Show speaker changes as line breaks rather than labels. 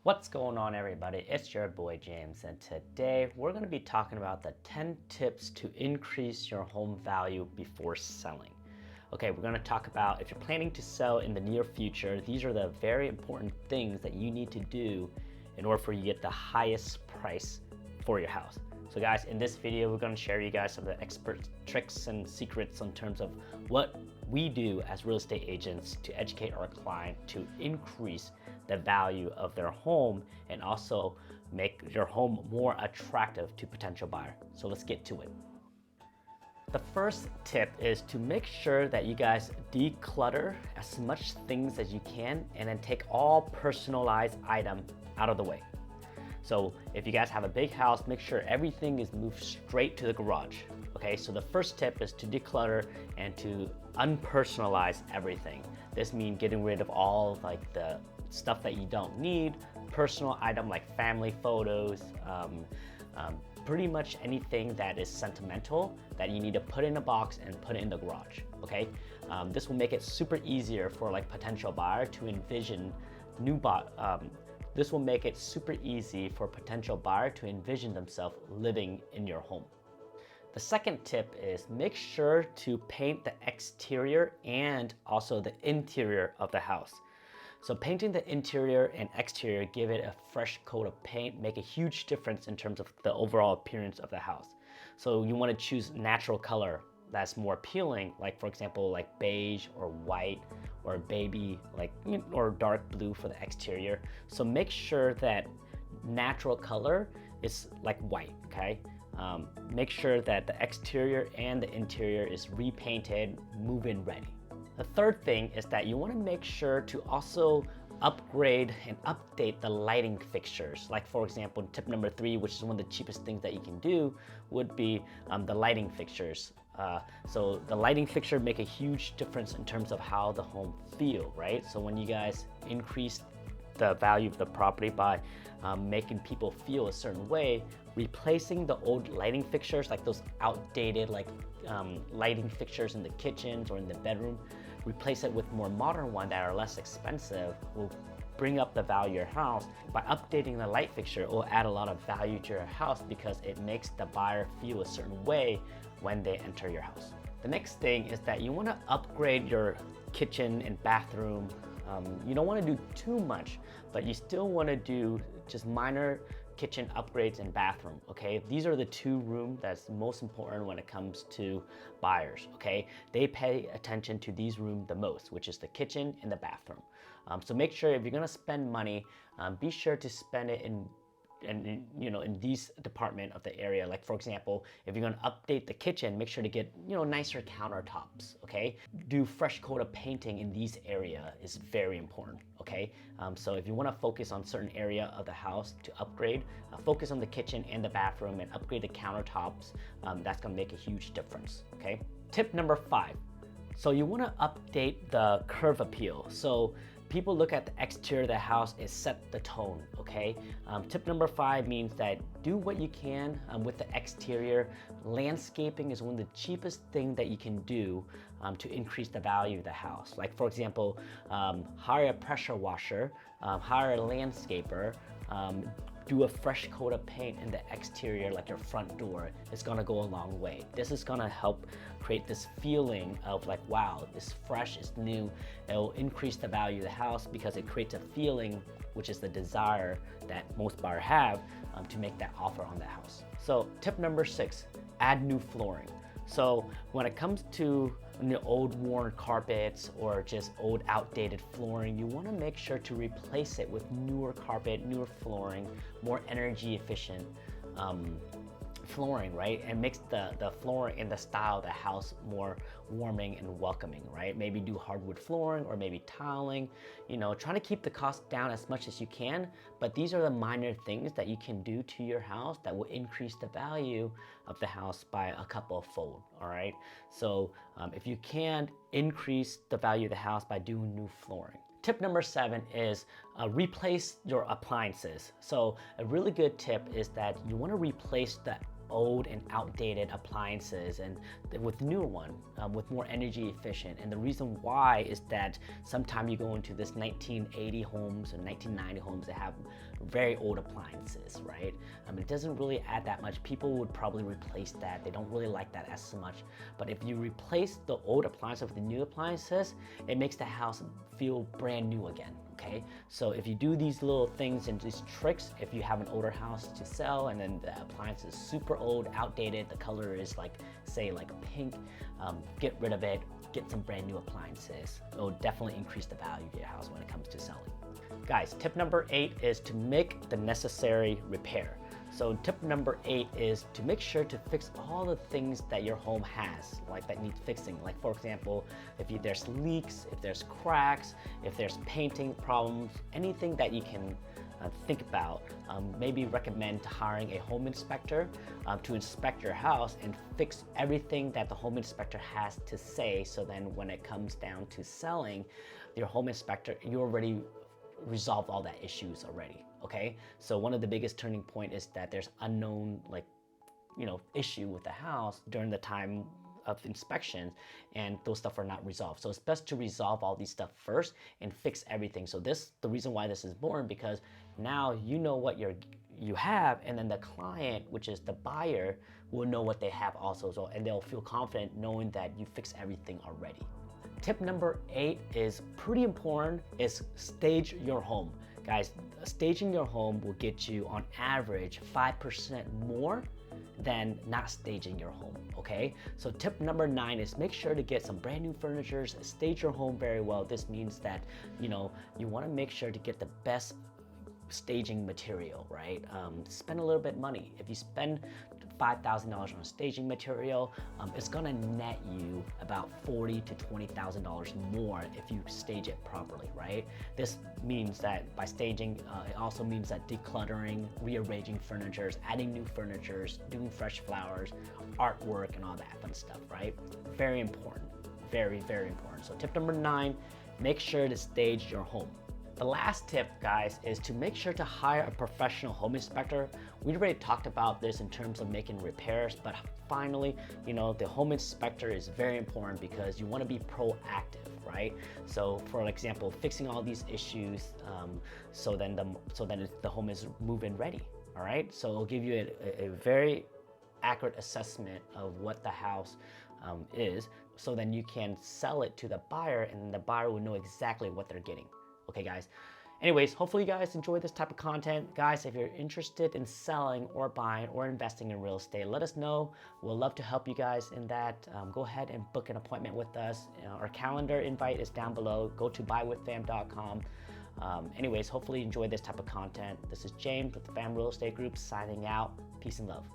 What's going on, everybody? It's your boy James, and today we're going to be talking about the 10 tips to increase your home value before selling. Okay, we're going to talk about if you're planning to sell in the near future, these are the very important things that you need to do in order for you to get the highest price for your house. So guys, in this video, we're going to share you guys some of the expert tricks and secrets in terms of what we do as real estate agents to educate our client to increase the value of their home and also make your home more attractive to potential buyer. So let's get to it. The first tip is to make sure that you guys declutter as much things as you can and then take all personalized items out of the way. So if you guys have a big house, make sure everything is moved straight to the garage. Okay, so the first tip is to declutter and to unpersonalize everything. This means getting rid of all like the stuff that you don't need, personal item like family photos, pretty much anything that is sentimental that you need to put in a box and put it in the garage. Okay, this will make it super easier for like potential buyer to envision this will make it super easy for potential buyer to envision themselves living in your home. The second tip is make sure to paint the exterior and also the interior of the house. So painting the interior and exterior, give it a fresh coat of paint, make a huge difference in terms of the overall appearance of the house. So you want to choose natural color that's more appealing, like for example, like beige or white or baby, like or dark blue for the exterior. So make sure that natural color is like white, okay? Make sure that the exterior and the interior is repainted, move-in ready. The third thing is that you want to make sure to also upgrade and update the lighting fixtures. Like for example, tip number 3, which is one of the cheapest things that you can do, would be the lighting fixtures. So the lighting fixture make a huge difference in terms of how the home feel, right? So when you guys increase the value of the property by making people feel a certain way, replacing the old lighting fixtures, like those outdated lighting fixtures in the kitchens or in the bedroom, replace it with more modern ones that are less expensive, will bring up the value of your house. By updating the light fixture, it will add a lot of value to your house because it makes the buyer feel a certain way when they enter your house. The next thing is that you want to upgrade your kitchen and bathroom. You don't want to do too much, but you still want to do just minor kitchen upgrades and bathroom, okay? These are the 2 rooms that's most important when it comes to buyers, okay? They pay attention to these rooms the most, which is the kitchen and the bathroom. So make sure if you're gonna spend money, be sure to spend it in these department of the area. Like for example, if you're going to update the kitchen, make sure to get nicer countertops, okay? Do fresh coat of painting in these area is very important, okay? So if you want to focus on certain area of the house to upgrade, focus on the kitchen and the bathroom and upgrade the countertops. That's going to make a huge difference, okay? Tip number 5. So you want to update the curve appeal. So people look at the exterior of the house, it set the tone, okay? Tip number 5 means that do what you can with the exterior. Landscaping is one of the cheapest things that you can do to increase the value of the house. Like for example, hire a pressure washer, hire a landscaper, do a fresh coat of paint in the exterior, like your front door. It's gonna go a long way. This is gonna help create this feeling of like, wow, it's fresh, it's new. It'll increase the value of the house because it creates a feeling, which is the desire that most buyers have to make that offer on the house. So tip number 6, add new flooring. So when it comes to old worn carpets or just old outdated flooring, you want to make sure to replace it with newer carpet, newer flooring, more energy efficient flooring, right? And makes the flooring and the style of the house more warming and welcoming, right? Maybe do hardwood flooring or maybe tiling, trying to keep the cost down as much as you can. But these are the minor things that you can do to your house that will increase the value of the house by a couple of fold, all right? So if you can increase the value of the house by doing new flooring. Tip number 7 is replace your appliances. So a really good tip is that you want to replace the old and outdated appliances and with newer one, with more energy efficient. And the reason why is that sometimes you go into this 1980 homes and 1990 homes that have very old appliances, right? It doesn't really add that much. People would probably replace that. They don't really like that as much. But if you replace the old appliances with the new appliances, it makes the house feel brand new again, okay? So if you do these little things and these tricks, if you have an older house to sell and then the appliance is super old, outdated, the color is like, say like pink, get rid of it, get some brand new appliances. It will definitely increase the value of your house when it comes to selling. Guys, tip number 8 is to make the necessary repair. So tip number 8 is to make sure to fix all the things that your home has, like that needs fixing. Like for example, if there's leaks, if there's cracks, if there's painting problems, anything that you can think about, maybe recommend hiring a home inspector to inspect your house and fix everything that the home inspector has to say. So then when it comes down to selling, your home inspector, you already resolved all that issues already, okay? So one of the biggest turning point is that there's unknown, like, issue with the house during the time of inspection, and those stuff are not resolved. So it's best to resolve all these stuff first and fix everything. So the reason why this is important, because now you know what you have, and then the client, which is the buyer, will know what they have also, so, and they'll feel confident knowing that you fixed everything already. Tip number 8 is pretty important, is stage your home. Guys, staging your home will get you on average 5% more than not staging your home, okay? So tip number 9 is make sure to get some brand new furniture, stage your home very well. This means that, you wanna make sure to get the best staging material, right? Spend a little bit money. If you spend $5,000 on staging material, it's gonna net you about $40,000 to $20,000 more if you stage it properly, right? This means that by staging, it also means that decluttering, rearranging furniture, adding new furniture, doing fresh flowers, artwork, and all that fun stuff, right? Very important, very, very important. So tip number 9, make sure to stage your home. The last tip, guys, is to make sure to hire a professional home inspector. We already talked about this in terms of making repairs, but finally, the home inspector is very important because you want to be proactive, right? So for example, fixing all these issues, so then the home is move-in ready, all right? So it'll give you a very accurate assessment of what the house is, so then you can sell it to the buyer, and the buyer will know exactly what they're getting. Okay, guys. Anyways, hopefully you guys enjoy this type of content. Guys, if you're interested in selling or buying or investing in real estate, let us know. We'll love to help you guys in that. Go ahead and book an appointment with us. Our calendar invite is down below. Go to buywithpham.com. Anyways, hopefully you enjoy this type of content. This is James with the Pham Real Estate Group signing out. Peace and love.